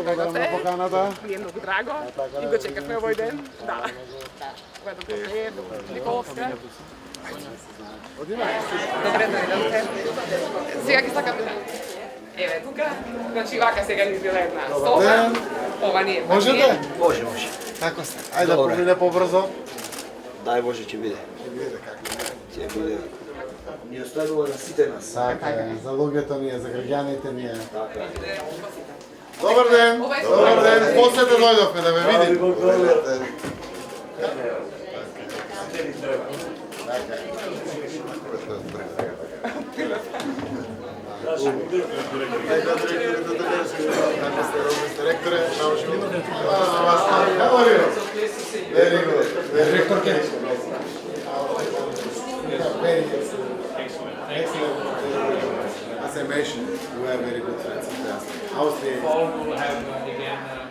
drago te, mi je mnogo drago in ga čekam na ovaj ден. Да. Което е Николска. Добре, дојдовте. Сега ги сакам. Еве тука, значи вака сега ни изгледа една соба. Ова не е. Можете? Може, може. Како сте? Ајде да Добре. помине побрзо. Дай Боже ќе биде. Ќе видите како. Ќе биде. Ни оставува на сите нас. Така е, за луѓето ни е, за граѓаните ни е. Така е. Добар ден! Добар ден! После да дојдовме да ме видим. Директоре, научи ми. How are you? Very good. Директор ке? Very excellent. As I mentioned, we are very good friends. How's the... Fall will have again